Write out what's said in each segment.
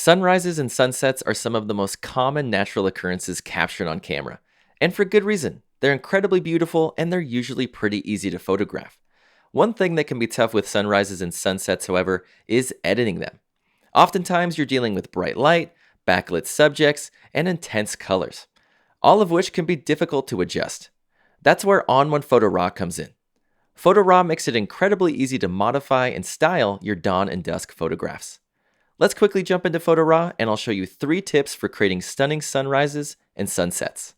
Sunrises and sunsets are some of the most common natural occurrences captured on camera. And for good reason. They're incredibly beautiful and they're usually pretty easy to photograph. One thing that can be tough with sunrises and sunsets, however, is editing them. Oftentimes, you're dealing with bright light, backlit subjects, and intense colors, all of which can be difficult to adjust. That's where ON1 Photo RAW comes in. Photo RAW makes it incredibly easy to modify and style your dawn and dusk photographs. Let's quickly jump into Photo RAW and I'll show you 3 tips for creating stunning sunrises and sunsets.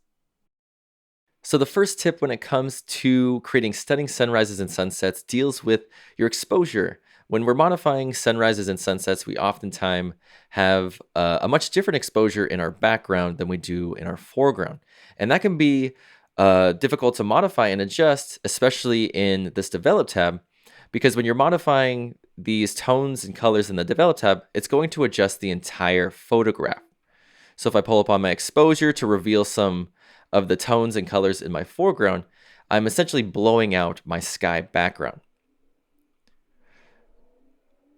So the first tip when it comes to creating stunning sunrises and sunsets deals with your exposure. When we're modifying sunrises and sunsets, we oftentimes have a much different exposure in our background than we do in our foreground. And that can be difficult to modify and adjust, especially in this Develop tab, because when you're modifying these tones and colors in the Develop tab, it's going to adjust the entire photograph. So if I pull up on my exposure to reveal some of the tones and colors in my foreground, I'm essentially blowing out my sky background.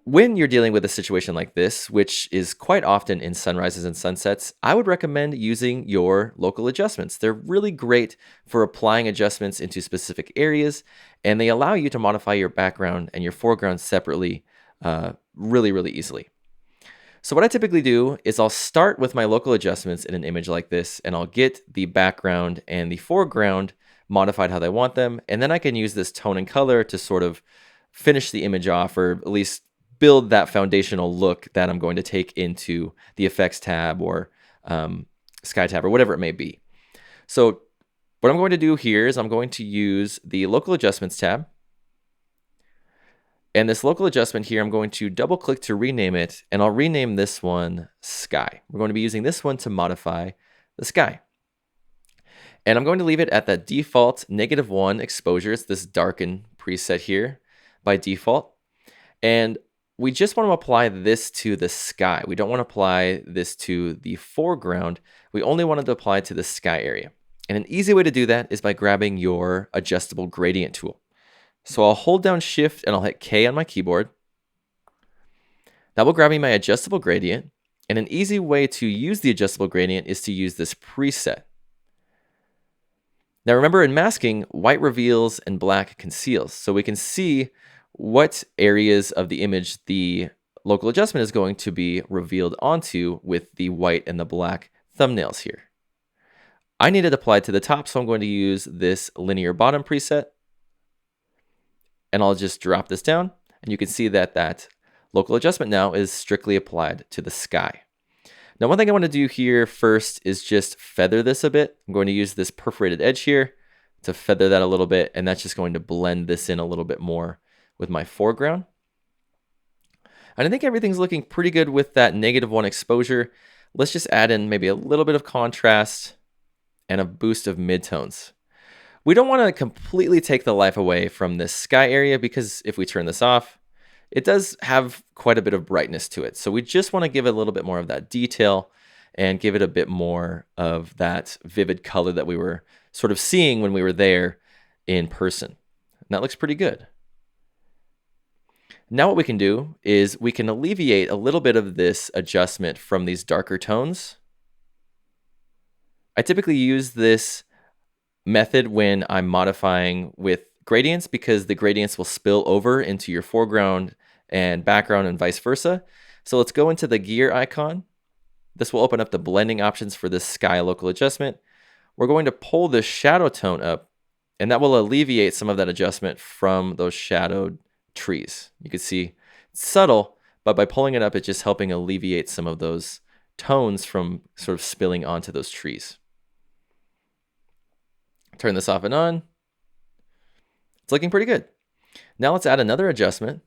When you're dealing with a situation like this, which is quite often in sunrises and sunsets, I would recommend using your local adjustments. They're really great for applying adjustments into specific areas, and they allow you to modify your background and your foreground separately really easily. So what I typically do is I'll start with my local adjustments in an image like this, and I'll get the background and the foreground modified how I want them, and then I can use this tone and color to sort of finish the image off, or at least build that foundational look that I'm going to take into the effects tab or sky tab or whatever it may be. So what I'm going to do here is I'm going to use the local adjustments tab. And this local adjustment here, I'm going to double click to rename it, and I'll rename this one Sky. We're going to be using this one to modify the sky. And I'm going to leave it at that default -1 exposure. It's this darken preset here by default. And we just want to apply this to the sky. We don't want to apply this to the foreground. We only wanted to apply it to the sky area. And an easy way to do that is by grabbing your adjustable gradient tool. So I'll hold down Shift and I'll hit K on my keyboard. That will grab me my adjustable gradient. And an easy way to use the adjustable gradient is to use this preset. Now remember, in masking, white reveals and black conceals. So we can see what areas of the image the local adjustment is going to be revealed onto with the white and the black thumbnails here. I need it applied to the top, so I'm going to use this linear bottom preset. And I'll just drop this down, and you can see that that local adjustment now is strictly applied to the sky. Now, one thing I want to do here first is just feather this a bit. I'm going to use this perforated edge here to feather that a little bit, and that's just going to blend this in a little bit more with my foreground. And I think everything's looking pretty good with that -1 exposure. Let's just add in maybe a little bit of contrast and a boost of midtones. We don't want to completely take the life away from this sky area, because if we turn this off, it does have quite a bit of brightness to it. So we just want to give it a little bit more of that detail and give it a bit more of that vivid color that we were sort of seeing when we were there in person. And that looks pretty good. Now what we can do is we can alleviate a little bit of this adjustment from these darker tones. I typically use this method when I'm modifying with gradients, because the gradients will spill over into your foreground and background and vice versa. So let's go into the gear icon. This will open up the blending options for this sky local adjustment. We're going to pull the shadow tone up, and that will alleviate some of that adjustment from those shadowed trees. You can see it's subtle, but by pulling it up, it's just helping alleviate some of those tones from sort of spilling onto those trees. Turn this off and on. It's looking pretty good. Now let's add another adjustment.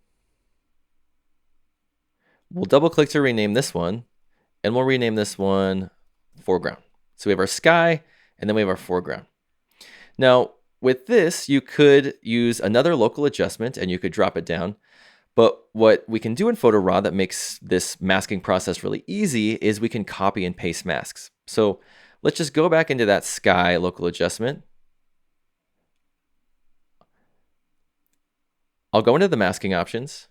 We'll double click to rename this one, and we'll rename this one foreground. So we have our sky, and then we have our foreground. Now with this, you could use another local adjustment and you could drop it down. But what we can do in Photo RAW that makes this masking process really easy is we can copy and paste masks. So let's just go back into that sky local adjustment. I'll go into the masking options.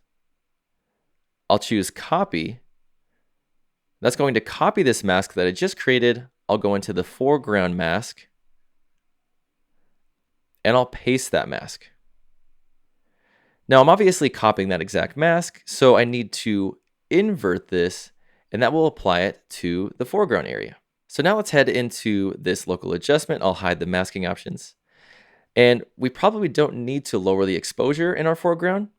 I'll choose copy. That's going to copy this mask that I just created. I'll go into the foreground mask and I'll paste that mask. Now I'm obviously copying that exact mask, so I need to invert this, and that will apply it to the foreground area. So now let's head into this local adjustment. I'll hide the masking options. And we probably don't need to lower the exposure in our foreground.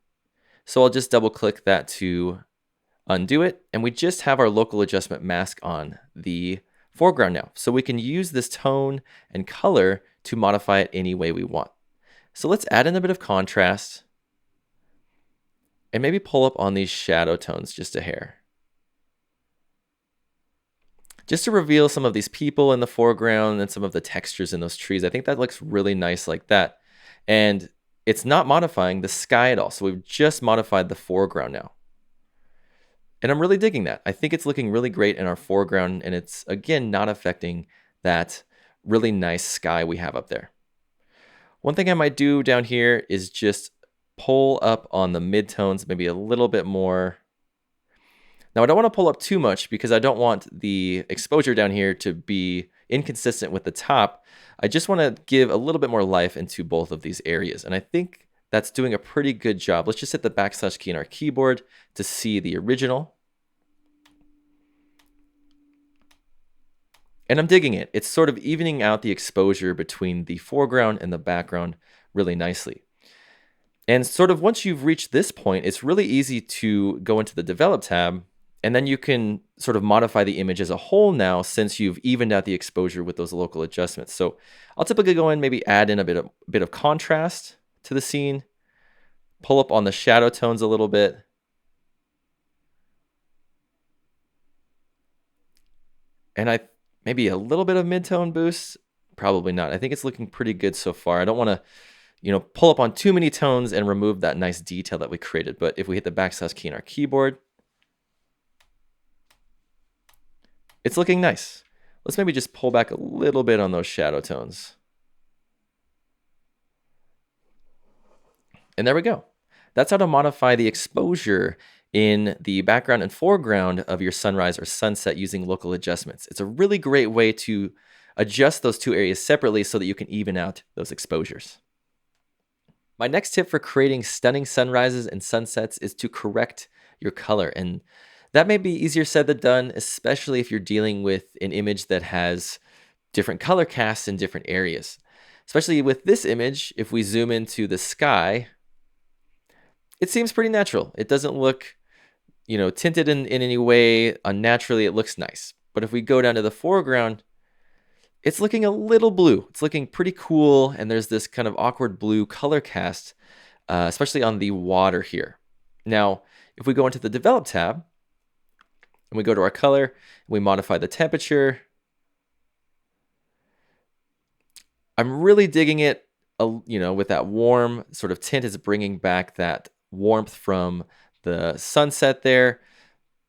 So I'll just double click that to undo it. And we just have our local adjustment mask on the foreground now. So we can use this tone and color to modify it any way we want. So let's add in a bit of contrast and maybe pull up on these shadow tones just a hair. Just to reveal some of these people in the foreground and some of the textures in those trees. I think that looks really nice like that. And it's not modifying the sky at all. So we've just modified the foreground now. And I'm really digging that. I think it's looking really great in our foreground, and it's, again, not affecting that really nice sky we have up there. One thing I might do down here is just pull up on the midtones, maybe a little bit more. Now, I don't want to pull up too much because I don't want the exposure down here to be inconsistent with the top. I just want to give a little bit more life into both of these areas. And I think that's doing a pretty good job. Let's just hit the backslash key on our keyboard to see the original. And I'm digging it. It's sort of evening out the exposure between the foreground and the background really nicely. And sort of once you've reached this point, it's really easy to go into the Develop tab, and then you can sort of modify the image as a whole now since you've evened out the exposure with those local adjustments. So I'll typically go in, maybe add in a bit of contrast to the scene, pull up on the shadow tones a little bit. And maybe a little bit of mid-tone boost, probably not. I think it's looking pretty good so far. I don't want to, pull up on too many tones and remove that nice detail that we created. But if we hit the backslash key on our keyboard, it's looking nice. Let's maybe just pull back a little bit on those shadow tones. And there we go. That's how to modify the exposure in the background and foreground of your sunrise or sunset using local adjustments. It's a really great way to adjust those two areas separately so that you can even out those exposures. My next tip for creating stunning sunrises and sunsets is to correct your color. And that may be easier said than done, especially if you're dealing with an image that has different color casts in different areas. Especially with this image, if we zoom into the sky, it seems pretty natural. It doesn't look, tinted in any way unnaturally. It looks nice. But if we go down to the foreground, it's looking a little blue. It's looking pretty cool, and there's this kind of awkward blue color cast, especially on the water here. Now, if we go into the Develop tab, and we go to our color, we modify the temperature, I'm really digging it, with that warm sort of tint. Is bringing back that warmth from the sunset there.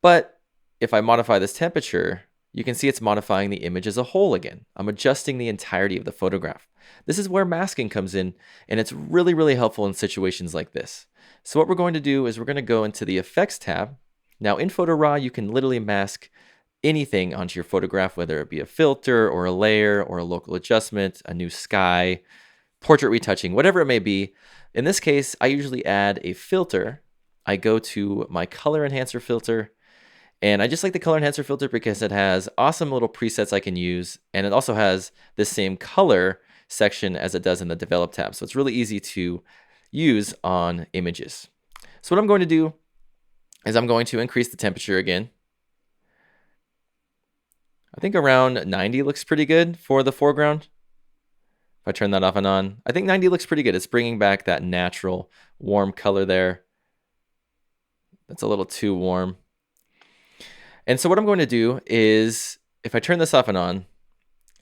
But if I modify this temperature, you can see it's modifying the image as a whole again. I'm adjusting the entirety of the photograph. This is where masking comes in, and it's really, really helpful in situations like this. So what we're going to do is we're going to go into the Effects tab. Now in Photo RAW, you can literally mask anything onto your photograph, whether it be a filter or a layer or a local adjustment, a new sky, portrait retouching, whatever it may be. In this case, I usually add a filter. I go to my color enhancer filter, and I just like the color enhancer filter because it has awesome little presets I can use, and it also has the same color section as it does in the Develop tab. So it's really easy to use on images. So what I'm going to do is I'm going to increase the temperature again. I think around 90 looks pretty good for the foreground. If I turn that off and on, I think 90 looks pretty good. It's bringing back that natural warm color there. That's a little too warm. And so what I'm going to do is, if I turn this off and on,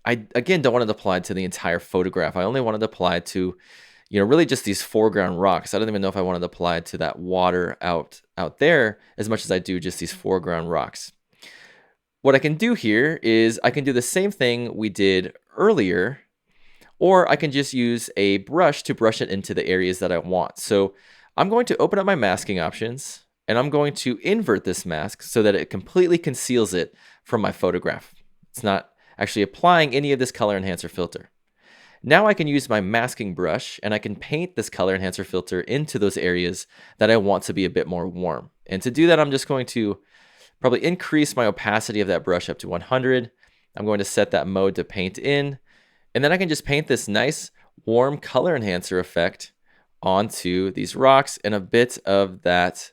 I, again, don't want it applied to the entire photograph. I only wanted to apply to, really just these foreground rocks. I don't even know if I wanted to apply to that water out there as much as I do just these foreground rocks. What I can do here is I can do the same thing we did earlier, or I can just use a brush to brush it into the areas that I want. So I'm going to open up my masking options, And I'm going to invert this mask so that it completely conceals it from my photograph. It's not actually applying any of this color enhancer filter. Now I can use my masking brush and I can paint this color enhancer filter into those areas that I want to be a bit more warm. And to do that, I'm just going to probably increase my opacity of that brush up to 100. I'm going to set that mode to paint in. And then I can just paint this nice warm color enhancer effect onto these rocks and a bit of that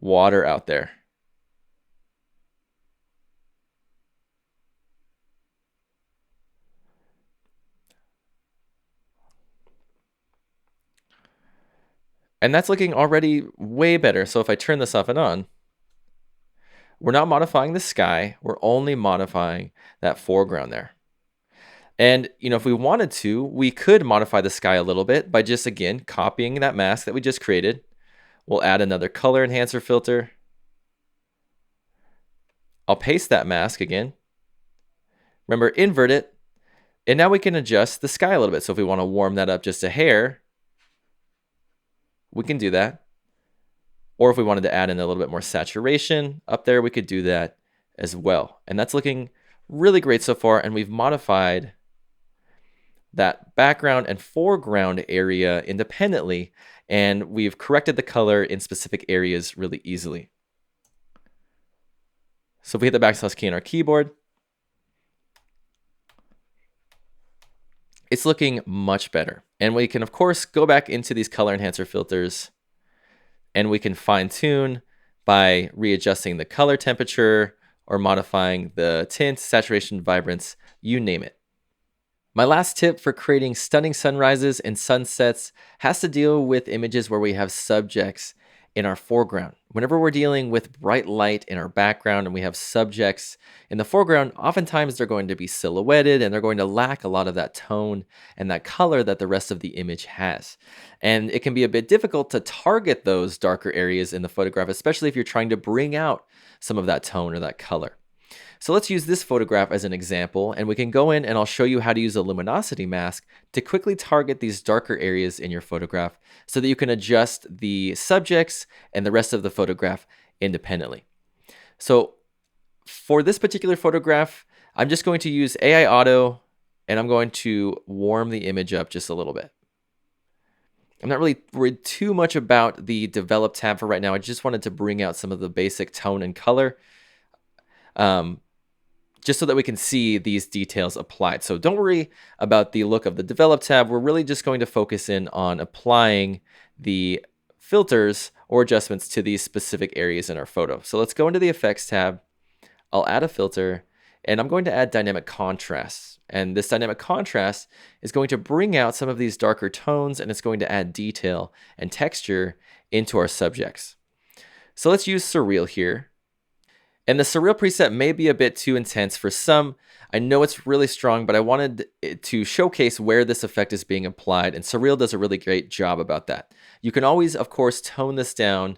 water out there. And that's looking already way better. So if I turn this off and on, we're not modifying the sky, we're only modifying that foreground there. And if we wanted to, we could modify the sky a little bit by just, again, copying that mask that we just created. We'll add another color enhancer filter. I'll paste that mask again. Remember, invert it. And now we can adjust the sky a little bit. So if we want to warm that up just a hair, we can do that. Or if we wanted to add in a little bit more saturation up there, we could do that as well. And that's looking really great so far. And we've modified that background and foreground area independently. And we've corrected the color in specific areas really easily. So if we hit the backslash key on our keyboard, it's looking much better. And we can, of course, go back into these color enhancer filters and we can fine tune by readjusting the color temperature or modifying the tint, saturation, vibrance, you name it. My last tip for creating stunning sunrises and sunsets has to deal with images where we have subjects in our foreground. Whenever we're dealing with bright light in our background and we have subjects in the foreground, oftentimes they're going to be silhouetted and they're going to lack a lot of that tone and that color that the rest of the image has. And it can be a bit difficult to target those darker areas in the photograph, especially if you're trying to bring out some of that tone or that color. So let's use this photograph as an example, and we can go in and I'll show you how to use a luminosity mask to quickly target these darker areas in your photograph so that you can adjust the subjects and the rest of the photograph independently. So for this particular photograph, I'm just going to use AI Auto and I'm going to warm the image up just a little bit. I'm not really worried too much about the Develop tab for right now. I just wanted to bring out some of the basic tone and color. Just so that we can see these details applied. So don't worry about the look of the Develop tab. We're really just going to focus in on applying the filters or adjustments to these specific areas in our photo. So let's go into the Effects tab. I'll add a filter, and I'm going to add Dynamic Contrast. And this Dynamic Contrast is going to bring out some of these darker tones, and it's going to add detail and texture into our subjects. So let's use Surreal here. And the Surreal preset may be a bit too intense for some. I know it's really strong, but I wanted it to showcase where this effect is being applied, and Surreal does a really great job about that. You can always, of course, tone this down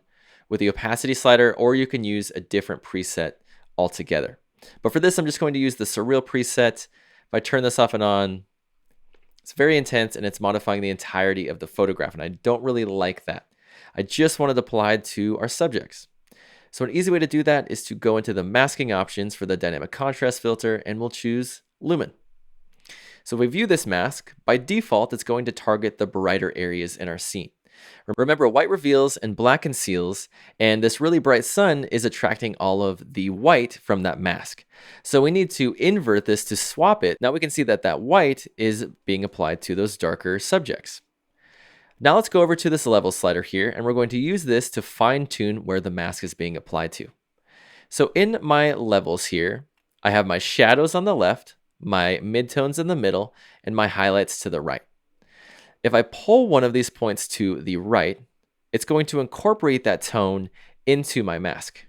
with the opacity slider, or you can use a different preset altogether. But for this, I'm just going to use the Surreal preset. If I turn this off and on, it's very intense, and it's modifying the entirety of the photograph, and I don't really like that. I just wanted to apply it to our subjects. So an easy way to do that is to go into the masking options for the dynamic contrast filter and we'll choose Lumen. So if we view this mask, by default, it's going to target the brighter areas in our scene. Remember, white reveals and black conceals, and this really bright sun is attracting all of the white from that mask. So we need to invert this to swap it. Now we can see that that white is being applied to those darker subjects. Now let's go over to this level slider here, and we're going to use this to fine tune where the mask is being applied to. So in my levels here, I have my shadows on the left, my midtones in the middle, and my highlights to the right. If I pull one of these points to the right, it's going to incorporate that tone into my mask.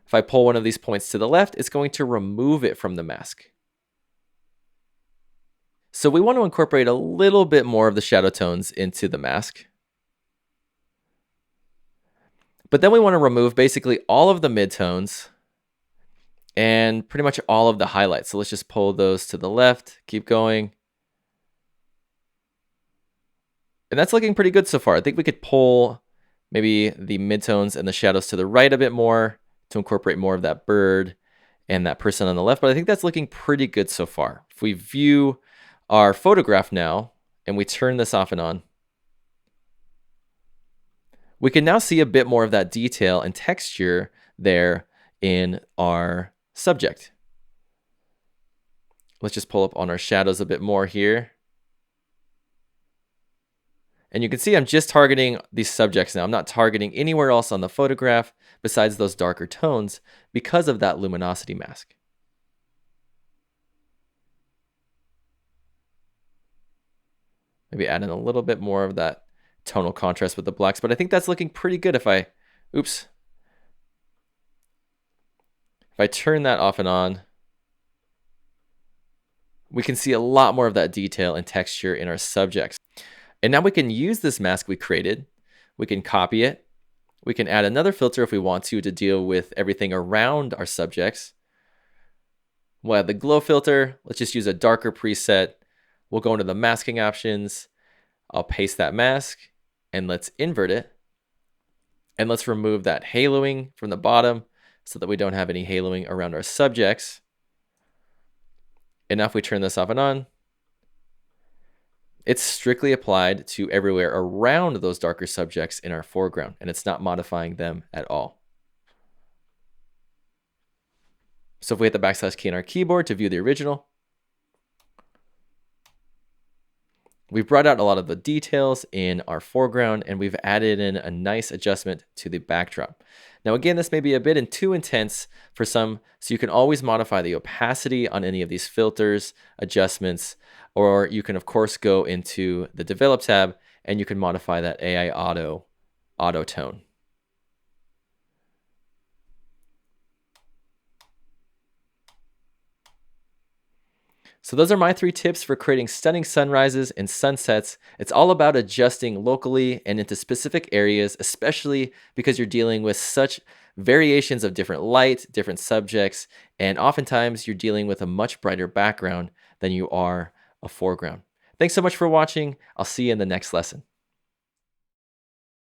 If I pull one of these points to the left, it's going to remove it from the mask. So we want to incorporate a little bit more of the shadow tones into the mask. But then we want to remove basically all of the midtones and pretty much all of the highlights. So let's just pull those to the left, keep going. And that's looking pretty good so far. I think we could pull maybe the midtones and the shadows to the right a bit more to incorporate more of that bird and that person on the left. But I think that's looking pretty good so far. If we view our photograph now and we turn this off and on, we can now see a bit more of that detail and texture there in our subject. Let's just pull up on our shadows a bit more here. And you can see I'm just targeting these subjects now. I'm not targeting anywhere else on the photograph besides those darker tones because of that luminosity mask. Maybe add in a little bit more of that tonal contrast with the blacks, but I think that's looking pretty good if I turn that off and on, we can see a lot more of that detail and texture in our subjects. And now we can use this mask we created. We can copy it. We can add another filter if we want to deal with everything around our subjects. We'll add the glow filter. Let's just use a darker preset. We'll go into the masking options. I'll paste that mask and let's invert it. And let's remove that haloing from the bottom so that we don't have any haloing around our subjects. And now if we turn this off and on, it's strictly applied to everywhere around those darker subjects in our foreground, and it's not modifying them at all. So if we hit the backslash key on our keyboard to view the original, we've brought out a lot of the details in our foreground, and we've added in a nice adjustment to the backdrop. Now again, this may be a bit too intense for some, so you can always modify the opacity on any of these filters, adjustments, or you can of course go into the Develop tab and you can modify that AI auto tone. So those are my 3 tips for creating stunning sunrises and sunsets. It's all about adjusting locally and into specific areas, especially because you're dealing with such variations of different light, different subjects, and oftentimes you're dealing with a much brighter background than you are a foreground. Thanks so much for watching. I'll see you in the next lesson.